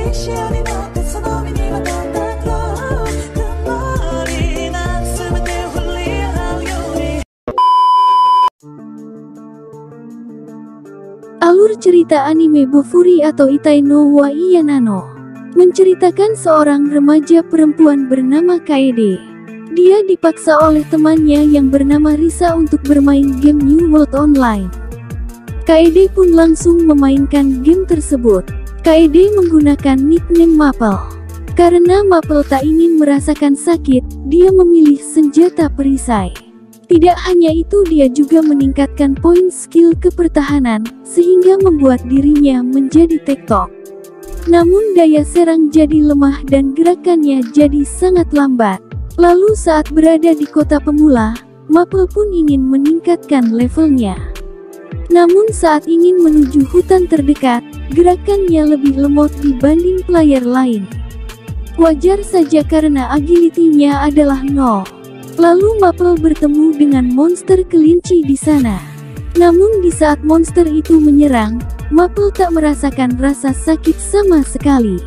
Alur cerita anime Bofuri atau Itai no wa Iyanano menceritakan seorang remaja perempuan bernama Kaede. Dia dipaksa oleh temannya yang bernama Risa untuk bermain game New World Online. Kaede pun langsung memainkan game tersebut. Kaede menggunakan nickname Maple. Karena Maple tak ingin merasakan sakit, dia memilih senjata perisai. Tidak hanya itu, dia juga meningkatkan poin skill kepertahanan, sehingga membuat dirinya menjadi tektok. Namun daya serang jadi lemah dan gerakannya jadi sangat lambat. Lalu saat berada di kota pemula, Maple pun ingin meningkatkan levelnya. Namun saat ingin menuju hutan terdekat, gerakannya lebih lemot dibanding player lain. Wajar saja karena agility-nya adalah 0. Lalu Maple bertemu dengan monster kelinci di sana. Namun di saat monster itu menyerang, Maple tak merasakan rasa sakit sama sekali.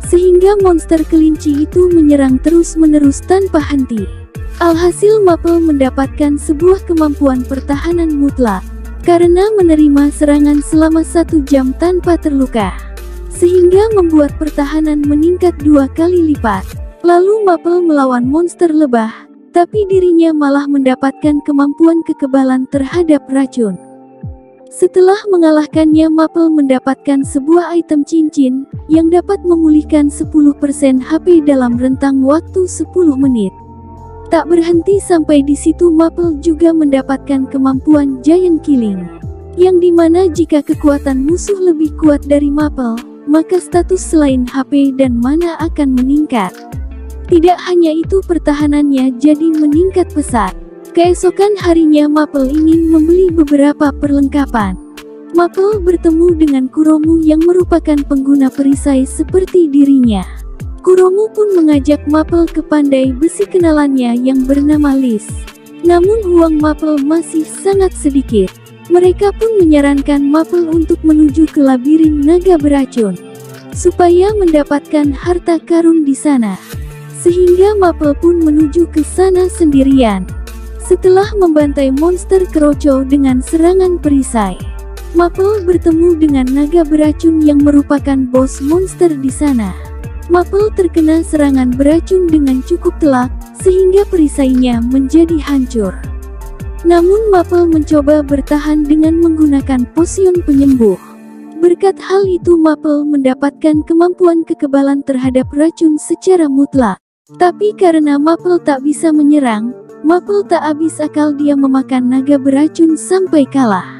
Sehingga monster kelinci itu menyerang terus-menerus tanpa henti. Alhasil Maple mendapatkan sebuah kemampuan pertahanan mutlak, karena menerima serangan selama 1 jam tanpa terluka. Sehingga membuat pertahanan meningkat 2 kali lipat. Lalu Maple melawan monster lebah, tapi dirinya malah mendapatkan kemampuan kekebalan terhadap racun. Setelah mengalahkannya, Maple mendapatkan sebuah item cincin yang dapat memulihkan 10% HP dalam rentang waktu 10 menit. Tak berhenti sampai di situ, Maple juga mendapatkan kemampuan Giant Killing, yang dimana jika kekuatan musuh lebih kuat dari Maple, maka status selain HP dan mana akan meningkat. Tidak hanya itu, pertahanannya jadi meningkat pesat. Keesokan harinya Maple ingin membeli beberapa perlengkapan. Maple bertemu dengan Kuromu yang merupakan pengguna perisai seperti dirinya. Kuromu pun mengajak Maple ke pandai besi kenalannya yang bernama Liz. Namun uang Maple masih sangat sedikit. Mereka pun menyarankan Maple untuk menuju ke labirin naga beracun, supaya mendapatkan harta karun di sana. Sehingga Maple pun menuju ke sana sendirian. Setelah membantai monster Kroco dengan serangan perisai, Maple bertemu dengan naga beracun yang merupakan bos monster di sana. Maple terkena serangan beracun dengan cukup telak, sehingga perisainya menjadi hancur. Namun Maple mencoba bertahan dengan menggunakan posion penyembuh. Berkat hal itu Maple mendapatkan kemampuan kekebalan terhadap racun secara mutlak. Tapi karena Maple tak bisa menyerang, Maple tak habis akal, dia memakan naga beracun sampai kalah.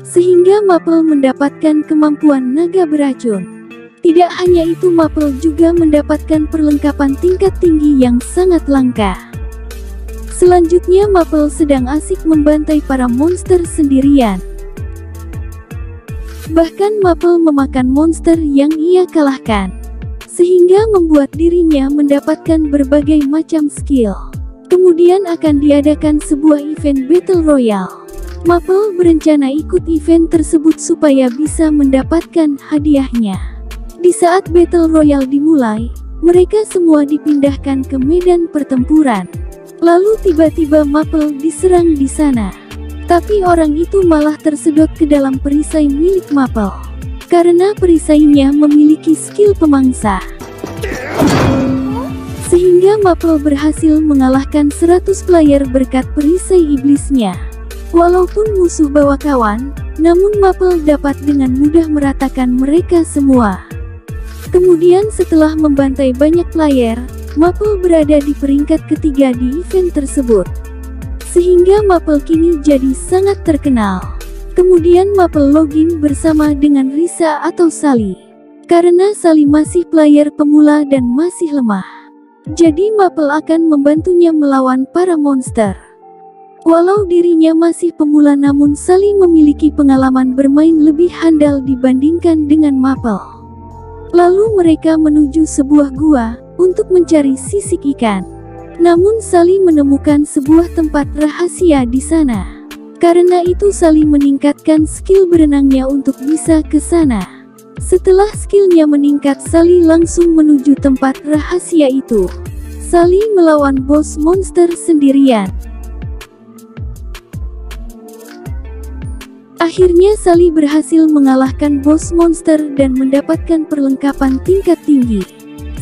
Sehingga Maple mendapatkan kemampuan naga beracun. Tidak hanya itu, Maple juga mendapatkan perlengkapan tingkat tinggi yang sangat langka. Selanjutnya Maple sedang asik membantai para monster sendirian. Bahkan Maple memakan monster yang ia kalahkan, sehingga membuat dirinya mendapatkan berbagai macam skill. Kemudian akan diadakan sebuah event Battle Royale. Maple berencana ikut event tersebut supaya bisa mendapatkan hadiahnya. Di saat Battle Royale dimulai, mereka semua dipindahkan ke medan pertempuran. Lalu tiba-tiba Maple diserang di sana. Tapi orang itu malah tersedot ke dalam perisai milik Maple, karena perisainya memiliki skill pemangsa. Sehingga Maple berhasil mengalahkan 100 player berkat perisai iblisnya. Walaupun musuh bawa kawan, namun Maple dapat dengan mudah meratakan mereka semua. Kemudian setelah membantai banyak player, Maple berada di peringkat ketiga di event tersebut. Sehingga Maple kini jadi sangat terkenal. Kemudian Maple login bersama dengan Risa atau Sally. Karena Sally masih player pemula dan masih lemah, jadi Maple akan membantunya melawan para monster. Walau dirinya masih pemula, namun Sally memiliki pengalaman bermain lebih handal dibandingkan dengan Maple. Lalu mereka menuju sebuah gua untuk mencari sisik ikan. Namun Sally menemukan sebuah tempat rahasia di sana. Karena itu Sally meningkatkan skill berenangnya untuk bisa ke sana. Setelah skillnya meningkat, Sally langsung menuju tempat rahasia itu. Sally melawan bos monster sendirian. Akhirnya Sally berhasil mengalahkan bos monster dan mendapatkan perlengkapan tingkat tinggi.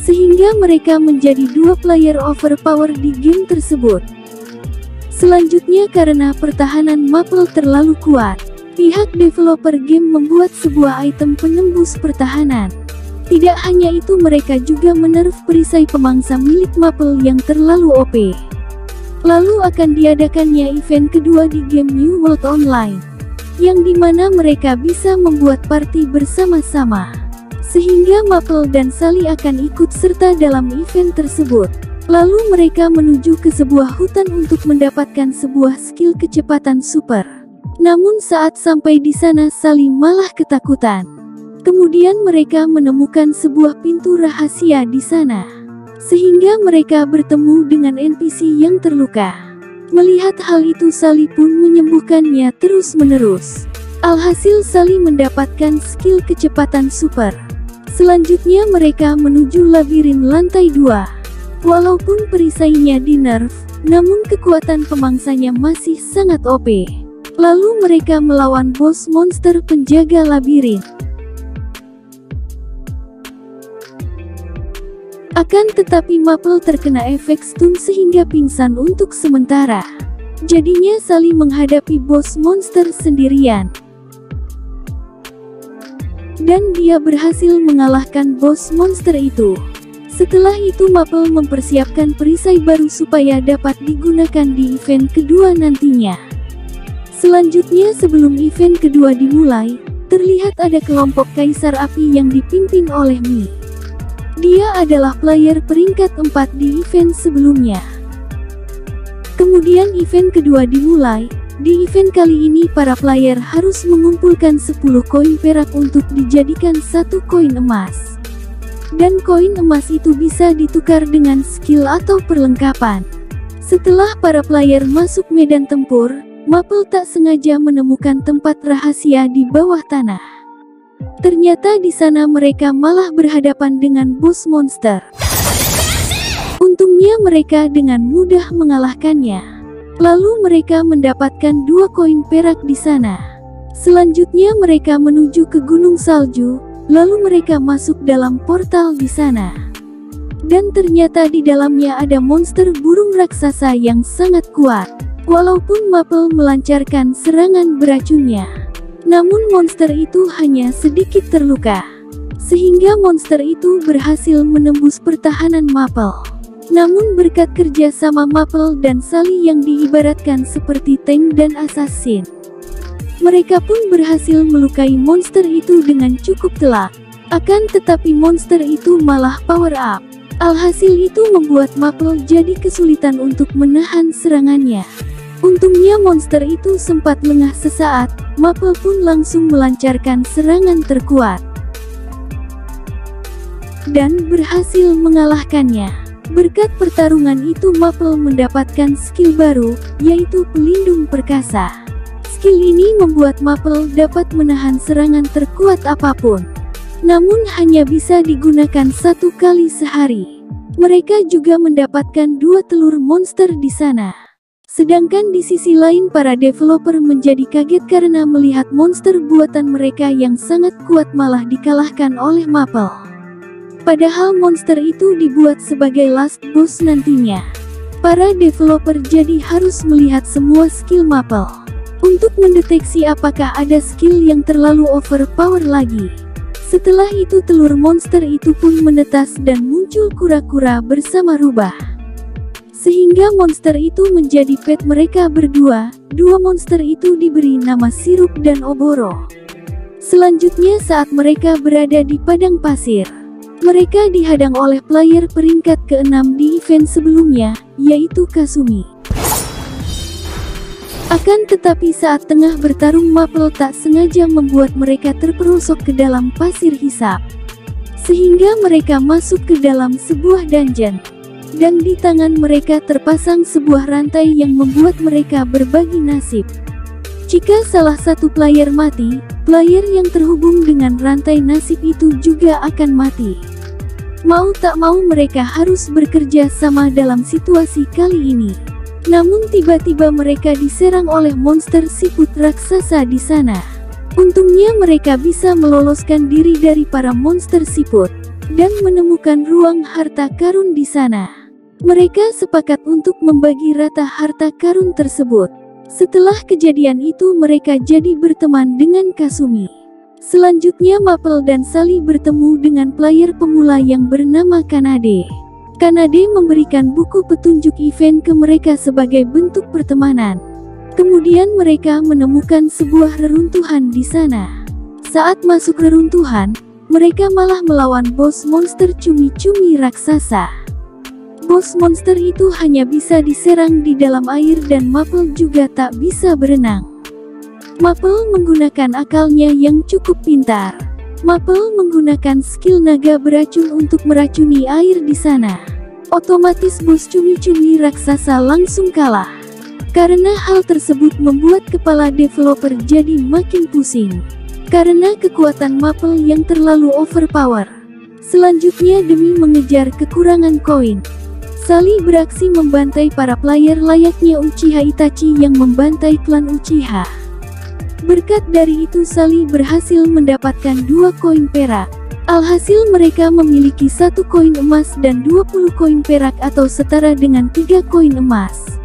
Sehingga mereka menjadi 2 player overpower di game tersebut. Selanjutnya, karena pertahanan Maple terlalu kuat, pihak developer game membuat sebuah item penembus pertahanan. Tidak hanya itu, mereka juga menerf perisai pemangsa milik Maple yang terlalu OP. Lalu akan diadakannya event kedua di game New World Online, yang dimana mereka bisa membuat party bersama-sama. Sehingga Maple dan Sally akan ikut serta dalam event tersebut. Lalu mereka menuju ke sebuah hutan untuk mendapatkan sebuah skill kecepatan super. Namun saat sampai di sana, Sally malah ketakutan. Kemudian mereka menemukan sebuah pintu rahasia di sana. Sehingga mereka bertemu dengan NPC yang terluka. Melihat hal itu, Sally pun menyembuhkannya terus-menerus. Alhasil Sally mendapatkan skill kecepatan super. Selanjutnya mereka menuju labirin lantai 2. Walaupun perisainya di-nerf, namun kekuatan pemangsanya masih sangat OP. Lalu mereka melawan bos monster penjaga labirin. Akan tetapi Maple terkena efek stun sehingga pingsan untuk sementara. Jadinya Sally menghadapi bos monster sendirian. Dan dia berhasil mengalahkan bos monster itu. Setelah itu Maple mempersiapkan perisai baru supaya dapat digunakan di event kedua nantinya. Selanjutnya, sebelum event kedua dimulai, terlihat ada kelompok Kaisar Api yang dipimpin oleh Mi. Dia adalah player peringkat 4 di event sebelumnya. Kemudian event kedua dimulai. Di event kali ini para player harus mengumpulkan 10 koin perak untuk dijadikan 1 koin emas. Dan koin emas itu bisa ditukar dengan skill atau perlengkapan. Setelah para player masuk medan tempur, Maple tak sengaja menemukan tempat rahasia di bawah tanah. Ternyata di sana mereka malah berhadapan dengan bos monster. Untungnya mereka dengan mudah mengalahkannya. Lalu mereka mendapatkan 2 koin perak di sana. Selanjutnya mereka menuju ke gunung salju, lalu mereka masuk dalam portal di sana. Dan ternyata di dalamnya ada monster burung raksasa yang sangat kuat. Walaupun Maple melancarkan serangan beracunnya, namun monster itu hanya sedikit terluka. Sehingga monster itu berhasil menembus pertahanan Maple. Namun berkat kerja sama Maple dan Sally yang diibaratkan seperti tank dan assassin, mereka pun berhasil melukai monster itu dengan cukup telak. Akan tetapi monster itu malah power up. Alhasil itu membuat Maple jadi kesulitan untuk menahan serangannya. Untungnya monster itu sempat lengah sesaat. Maple pun langsung melancarkan serangan terkuat dan berhasil mengalahkannya. Berkat pertarungan itu Maple mendapatkan skill baru, yaitu pelindung perkasa. Skill ini membuat Maple dapat menahan serangan terkuat apapun. Namun hanya bisa digunakan 1 kali sehari. Mereka juga mendapatkan 2 telur monster di sana. Sedangkan di sisi lain para developer menjadi kaget karena melihat monster buatan mereka yang sangat kuat malah dikalahkan oleh Maple. Padahal monster itu dibuat sebagai last boss nantinya. Para developer jadi harus melihat semua skill Maple untuk mendeteksi apakah ada skill yang terlalu overpower lagi. Setelah itu telur monster itu pun menetas dan muncul kura-kura bersama rubah. Sehingga monster itu menjadi pet mereka berdua. 2 monster itu diberi nama Sirup dan Oboro. Selanjutnya saat mereka berada di padang pasir, mereka dihadang oleh player peringkat ke-6 di event sebelumnya, yaitu Kasumi. Akan tetapi saat tengah bertarung Maple tak sengaja membuat mereka terperosok ke dalam pasir hisap. Sehingga mereka masuk ke dalam sebuah dungeon. Dan di tangan mereka terpasang sebuah rantai yang membuat mereka berbagi nasib. Jika salah satu player mati, Player yang terhubung dengan rantai nasib itu juga akan mati. Mau tak mau mereka harus bekerja sama dalam situasi kali ini. Namun tiba-tiba mereka diserang oleh monster siput raksasa di sana. Untungnya mereka bisa meloloskan diri dari para monster siput dan menemukan ruang harta karun di sana. Mereka sepakat untuk membagi rata harta karun tersebut. Setelah kejadian itu mereka jadi berteman dengan Kasumi. Selanjutnya Maple dan Sally bertemu dengan player pemula yang bernama Kanade. Kanade memberikan buku petunjuk event ke mereka sebagai bentuk pertemanan. Kemudian mereka menemukan sebuah reruntuhan di sana. Saat masuk reruntuhan, mereka malah melawan bos monster cumi-cumi raksasa. Bos monster itu hanya bisa diserang di dalam air dan Maple juga tak bisa berenang. Maple menggunakan akalnya yang cukup pintar. Maple menggunakan skill naga beracun untuk meracuni air di sana. Otomatis bos cumi-cumi raksasa langsung kalah. Karena hal tersebut membuat kepala developer jadi makin pusing. Karena kekuatan Maple yang terlalu overpower. Selanjutnya demi mengejar kekurangan koin, Sally beraksi membantai para player layaknya Uchiha Itachi yang membantai klan Uchiha. Berkat dari itu Sally berhasil mendapatkan 2 koin perak. Alhasil mereka memiliki 1 koin emas dan 20 koin perak atau setara dengan 3 koin emas.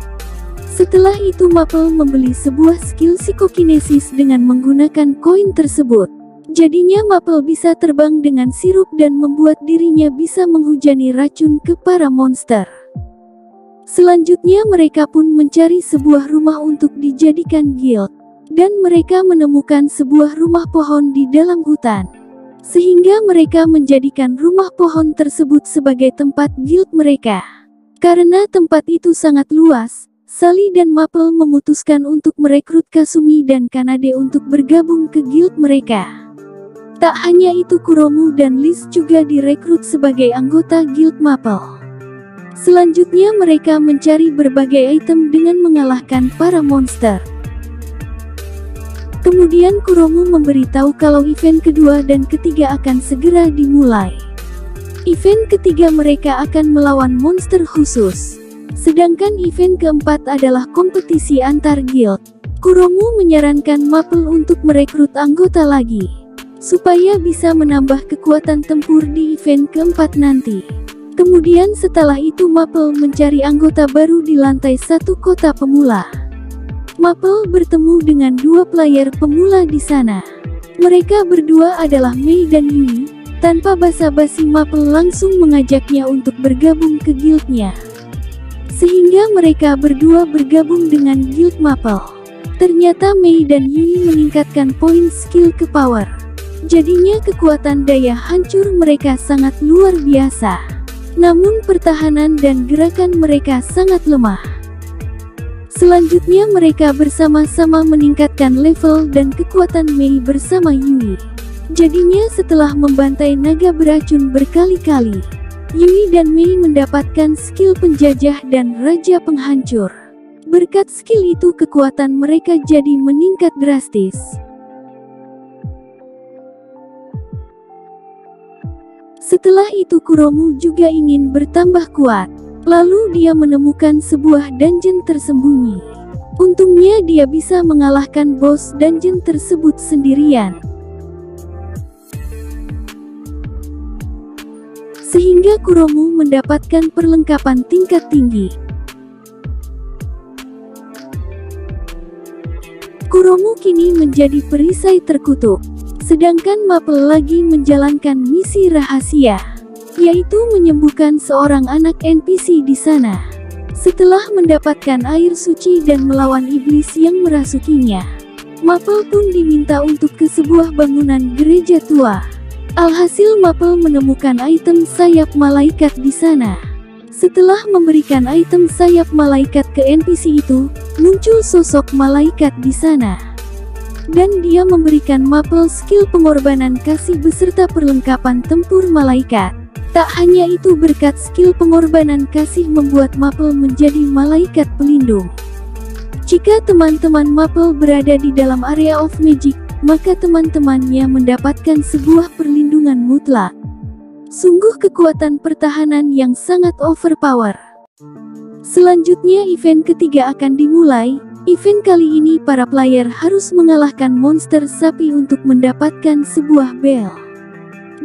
Setelah itu Maple membeli sebuah skill psikokinesis dengan menggunakan koin tersebut. Jadinya Maple bisa terbang dengan sirup dan membuat dirinya bisa menghujani racun ke para monster. Selanjutnya mereka pun mencari sebuah rumah untuk dijadikan guild. Dan mereka menemukan sebuah rumah pohon di dalam hutan. Sehingga mereka menjadikan rumah pohon tersebut sebagai tempat guild mereka. Karena tempat itu sangat luas, Sally dan Maple memutuskan untuk merekrut Kasumi dan Kanade untuk bergabung ke guild mereka. Tak hanya itu, Kuromu dan Liz juga direkrut sebagai anggota guild Maple. Selanjutnya mereka mencari berbagai item dengan mengalahkan para monster. Kemudian Kuromu memberitahu kalau event kedua dan ketiga akan segera dimulai. Event ketiga mereka akan melawan monster khusus. Sedangkan event keempat adalah kompetisi antar guild. Kuromu menyarankan Maple untuk merekrut anggota lagi, supaya bisa menambah kekuatan tempur di event keempat nanti. Kemudian setelah itu Maple mencari anggota baru di lantai 1 kota pemula. Maple bertemu dengan 2 player pemula di sana. Mereka berdua adalah Mei dan Yui. Tanpa basa-basi Maple langsung mengajaknya untuk bergabung ke guildnya. Sehingga mereka berdua bergabung dengan guild Maple. Ternyata Mei dan Yui meningkatkan poin skill ke power. Jadinya kekuatan daya hancur mereka sangat luar biasa. Namun pertahanan dan gerakan mereka sangat lemah. Selanjutnya mereka bersama-sama meningkatkan level dan kekuatan Mei bersama Yui. Jadinya setelah membantai naga beracun berkali-kali, Yui dan Mei mendapatkan skill penjajah dan raja penghancur. Berkat skill itu kekuatan mereka jadi meningkat drastis. Setelah itu Kuromu juga ingin bertambah kuat. Lalu dia menemukan sebuah dungeon tersembunyi. Untungnya dia bisa mengalahkan bos dungeon tersebut sendirian. Sehingga Kuromu mendapatkan perlengkapan tingkat tinggi. Kuromu kini menjadi perisai terkutuk. Sedangkan Maple lagi menjalankan misi rahasia, yaitu menyembuhkan seorang anak NPC di sana. Setelah mendapatkan air suci dan melawan iblis yang merasukinya, Maple pun diminta untuk ke sebuah bangunan gereja tua. Alhasil Maple menemukan item sayap malaikat di sana. Setelah memberikan item sayap malaikat ke NPC itu, muncul sosok malaikat di sana. Dan dia memberikan Maple skill pengorbanan kasih beserta perlengkapan tempur malaikat. Tak hanya itu, berkat skill pengorbanan kasih membuat Maple menjadi malaikat pelindung. Jika teman-teman Maple berada di dalam area of magic, maka teman-temannya mendapatkan sebuah perlindungan mutlak. Sungguh kekuatan pertahanan yang sangat overpower. Selanjutnya event ketiga akan dimulai. Event kali ini para player harus mengalahkan monster sapi untuk mendapatkan sebuah bel.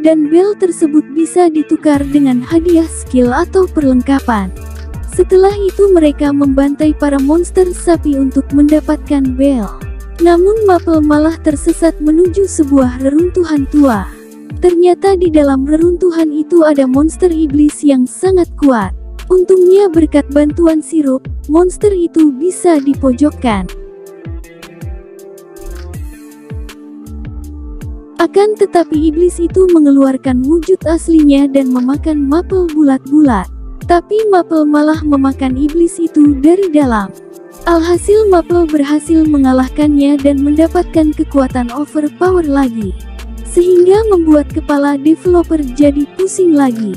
Dan bel tersebut bisa ditukar dengan hadiah skill atau perlengkapan. Setelah itu mereka membantai para monster sapi untuk mendapatkan bel. Namun Maple malah tersesat menuju sebuah reruntuhan tua. Ternyata di dalam reruntuhan itu ada monster iblis yang sangat kuat. Untungnya berkat bantuan sirup, monster itu bisa dipojokkan. Akan tetapi iblis itu mengeluarkan wujud aslinya dan memakan Maple bulat-bulat. Tapi Maple malah memakan iblis itu dari dalam. Alhasil Maple berhasil mengalahkannya dan mendapatkan kekuatan overpower lagi. Sehingga membuat kepala developer jadi pusing lagi.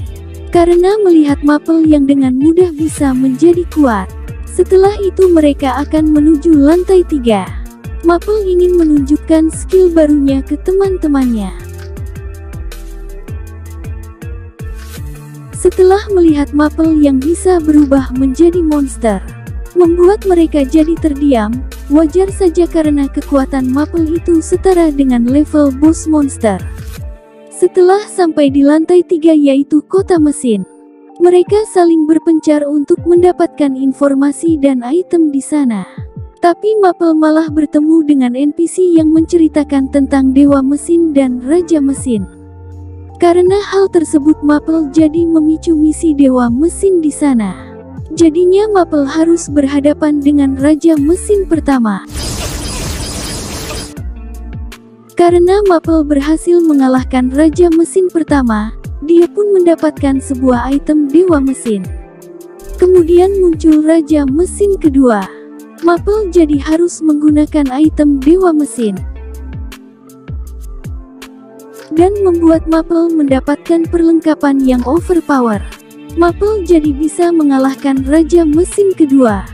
Karena melihat Maple yang dengan mudah bisa menjadi kuat. Setelah itu mereka akan menuju lantai 3. Maple ingin menunjukkan skill barunya ke teman-temannya. Setelah melihat Maple yang bisa berubah menjadi monster, membuat mereka jadi terdiam. Wajar saja karena kekuatan Maple itu setara dengan level boss monster. Setelah sampai di lantai 3 yaitu kota mesin, mereka saling berpencar untuk mendapatkan informasi dan item di sana. Tapi Maple malah bertemu dengan NPC yang menceritakan tentang dewa mesin dan raja mesin. Karena hal tersebut Maple jadi memicu misi dewa mesin di sana. Jadinya Maple harus berhadapan dengan raja mesin pertama. Karena Maple berhasil mengalahkan raja mesin pertama, dia pun mendapatkan sebuah item dewa mesin. Kemudian muncul raja mesin kedua. Maple jadi harus menggunakan item dewa mesin. Dan membuat Maple mendapatkan perlengkapan yang overpower. Maple jadi bisa mengalahkan raja mesin kedua.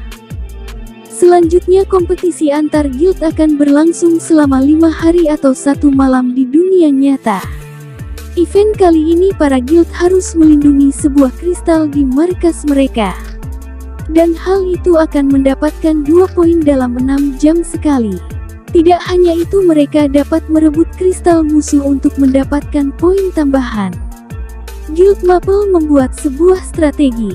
Selanjutnya kompetisi antar guild akan berlangsung selama 5 hari atau 1 malam di dunia nyata. Event kali ini para guild harus melindungi sebuah kristal di markas mereka. Dan hal itu akan mendapatkan 2 poin dalam 6 jam sekali. Tidak hanya itu mereka dapat merebut kristal musuh untuk mendapatkan poin tambahan. Guild Maple membuat sebuah strategi,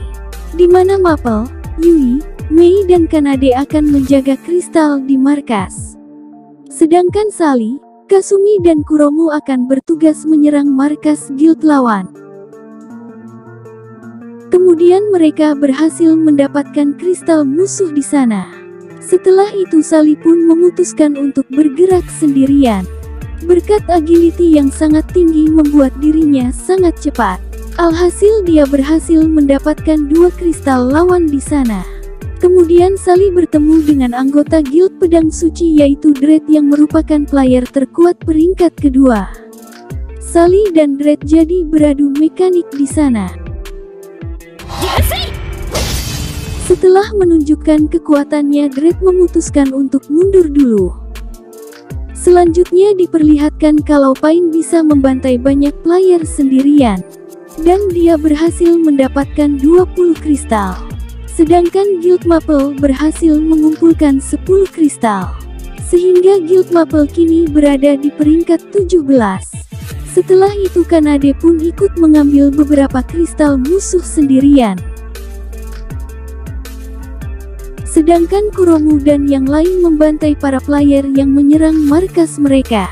di mana Maple, Yui, Mei dan Kanade akan menjaga kristal di markas. Sedangkan Sally, Kasumi dan Kuromu akan bertugas menyerang markas guild lawan. Kemudian mereka berhasil mendapatkan kristal musuh di sana. Setelah itu Sally pun memutuskan untuk bergerak sendirian. Berkat agility yang sangat tinggi membuat dirinya sangat cepat. Alhasil dia berhasil mendapatkan 2 kristal lawan di sana. Kemudian Sally bertemu dengan anggota guild pedang suci yaitu Dread yang merupakan player terkuat peringkat kedua. Sally dan Dread jadi beradu mekanik di sana. Setelah menunjukkan kekuatannya, Dread memutuskan untuk mundur dulu. Selanjutnya diperlihatkan kalau Pain bisa membantai banyak player sendirian. Dan dia berhasil mendapatkan 20 kristal. Sedangkan Guild Maple berhasil mengumpulkan 10 kristal. Sehingga Guild Maple kini berada di peringkat 17. Setelah itu Kanade pun ikut mengambil beberapa kristal musuh sendirian. Sedangkan Kuromu dan yang lain membantai para player yang menyerang markas mereka.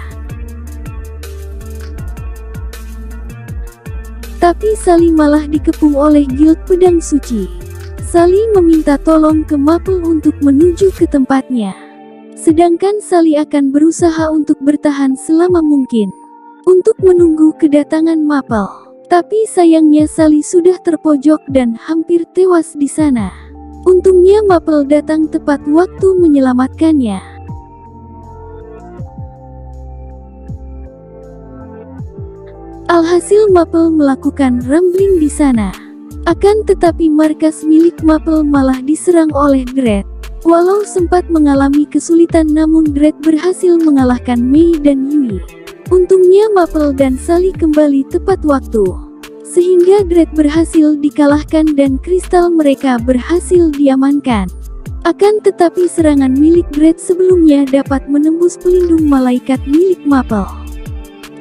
Tapi Sally malah dikepung oleh guild pedang suci. Sally meminta tolong ke Maple untuk menuju ke tempatnya. Sedangkan Sally akan berusaha untuk bertahan selama mungkin untuk menunggu kedatangan Maple. Tapi sayangnya Sally sudah terpojok dan hampir tewas di sana. Untungnya Maple datang tepat waktu menyelamatkannya. Alhasil Maple melakukan rambling di sana. Akan tetapi markas milik Maple malah diserang oleh Dread. Walau sempat mengalami kesulitan namun Dredd berhasil mengalahkan Mei dan Yui. Untungnya Maple dan Sally kembali tepat waktu, sehingga Dredd berhasil dikalahkan dan kristal mereka berhasil diamankan. Akan tetapi serangan milik Dredd sebelumnya dapat menembus pelindung malaikat milik Maple.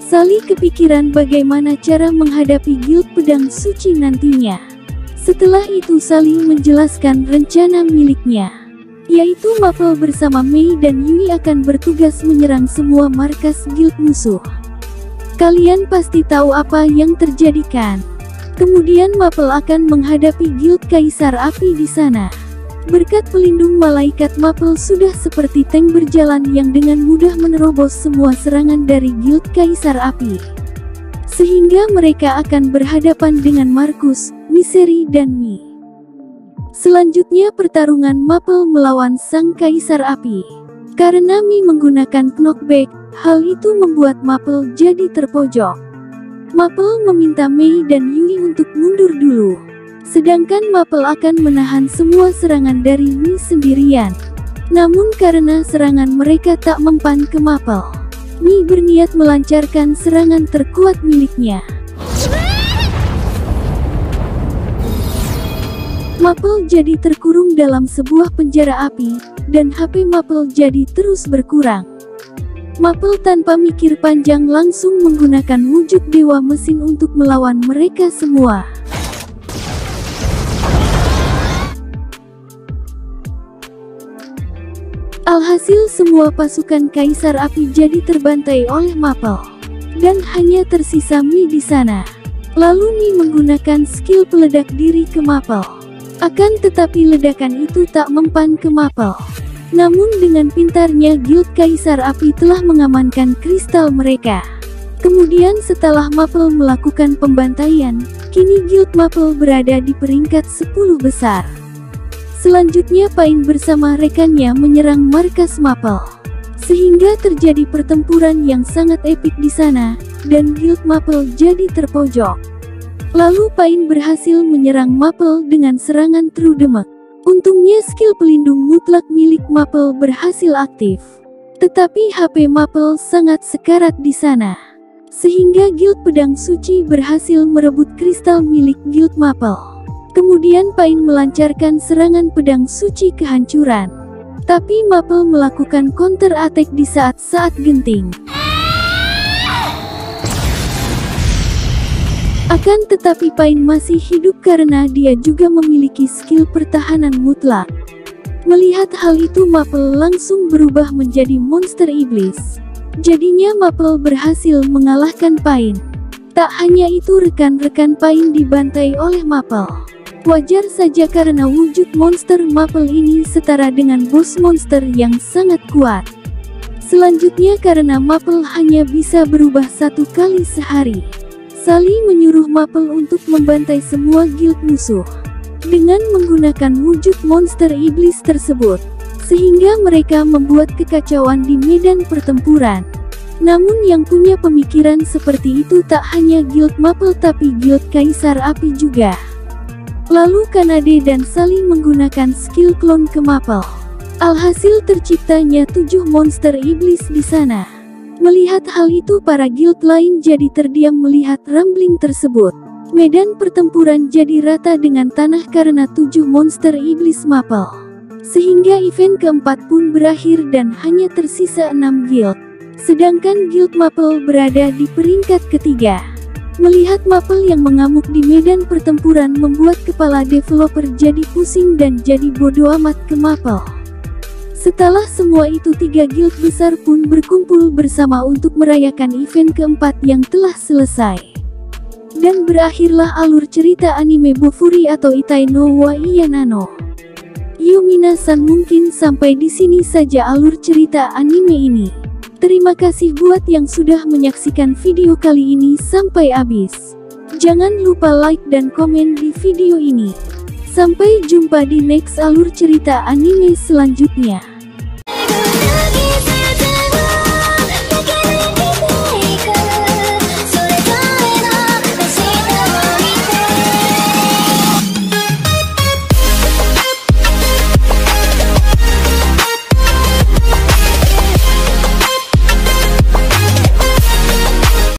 Sally kepikiran bagaimana cara menghadapi Guild Pedang Suci nantinya. Setelah itu Sally menjelaskan rencana miliknya, yaitu Maple bersama Mei dan Yui akan bertugas menyerang semua markas guild musuh. Kalian pasti tahu apa yang terjadi kan? Kemudian Maple akan menghadapi Guild Kaisar Api di sana. Berkat pelindung malaikat, Maple sudah seperti tank berjalan yang dengan mudah menerobos semua serangan dari Guild Kaisar Api. Sehingga mereka akan berhadapan dengan Markus, Misery dan Mi. Selanjutnya pertarungan Maple melawan Sang Kaisar Api. Karena Mi menggunakan knockback, hal itu membuat Maple jadi terpojok. Maple meminta Mei dan Yui untuk mundur dulu. Sedangkan Maple akan menahan semua serangan dari Mi sendirian. Namun karena serangan mereka tak mempan ke Maple, Mi berniat melancarkan serangan terkuat miliknya. Maple jadi terkurung dalam sebuah penjara api, dan HP Maple jadi terus berkurang. Maple tanpa mikir panjang langsung menggunakan wujud dewa mesin untuk melawan mereka semua. Alhasil semua pasukan Kaisar Api jadi terbantai oleh Maple, dan hanya tersisa Mi di sana. Lalu Mi menggunakan skill peledak diri ke Maple. Akan tetapi ledakan itu tak mempan ke Maple. Namun dengan pintarnya Guild Kaisar Api telah mengamankan kristal mereka. Kemudian setelah Maple melakukan pembantaian, kini Guild Maple berada di peringkat 10 besar. Selanjutnya Pain bersama rekannya menyerang markas Maple. Sehingga terjadi pertempuran yang sangat epik di sana, dan Guild Maple jadi terpojok. Lalu Pain berhasil menyerang Maple dengan serangan True Demek. Untungnya skill pelindung mutlak milik Maple berhasil aktif. Tetapi HP Maple sangat sekarat di sana. Sehingga Guild Pedang Suci berhasil merebut kristal milik Guild Maple. Kemudian Pain melancarkan serangan pedang suci kehancuran. Tapi Maple melakukan counter attack di saat-saat genting. Akan tetapi Pain masih hidup karena dia juga memiliki skill pertahanan mutlak. Melihat hal itu Maple langsung berubah menjadi monster iblis. Jadinya Maple berhasil mengalahkan Pain. Tak hanya itu, rekan-rekan Pain dibantai oleh Maple. Wajar saja karena wujud monster Maple ini setara dengan bos monster yang sangat kuat. Selanjutnya karena Maple hanya bisa berubah 1 kali sehari, Sally menyuruh Maple untuk membantai semua guild musuh dengan menggunakan wujud monster iblis tersebut, sehingga mereka membuat kekacauan di medan pertempuran. Namun yang punya pemikiran seperti itu tak hanya Guild Maple tapi Guild Kaisar Api juga. Lalu Kanade dan Sally menggunakan skill clone ke Maple. Alhasil terciptanya 7 monster iblis di sana. Melihat hal itu para guild lain jadi terdiam melihat rambling tersebut. Medan pertempuran jadi rata dengan tanah karena 7 monster iblis Maple. Sehingga event keempat pun berakhir dan hanya tersisa 6 guild. Sedangkan Guild Maple berada di peringkat ketiga. Melihat Maple yang mengamuk di medan pertempuran membuat kepala developer jadi pusing dan jadi bodoh amat ke Maple. Setelah semua itu 3 guild besar pun berkumpul bersama untuk merayakan event keempat yang telah selesai. Dan berakhirlah alur cerita anime Bofuri atau Itai no wa Iyanano. Minasan, mungkin sampai di sini saja alur cerita anime ini. Terima kasih buat yang sudah menyaksikan video kali ini sampai habis. Jangan lupa like dan komen di video ini. Sampai jumpa di next alur cerita anime selanjutnya.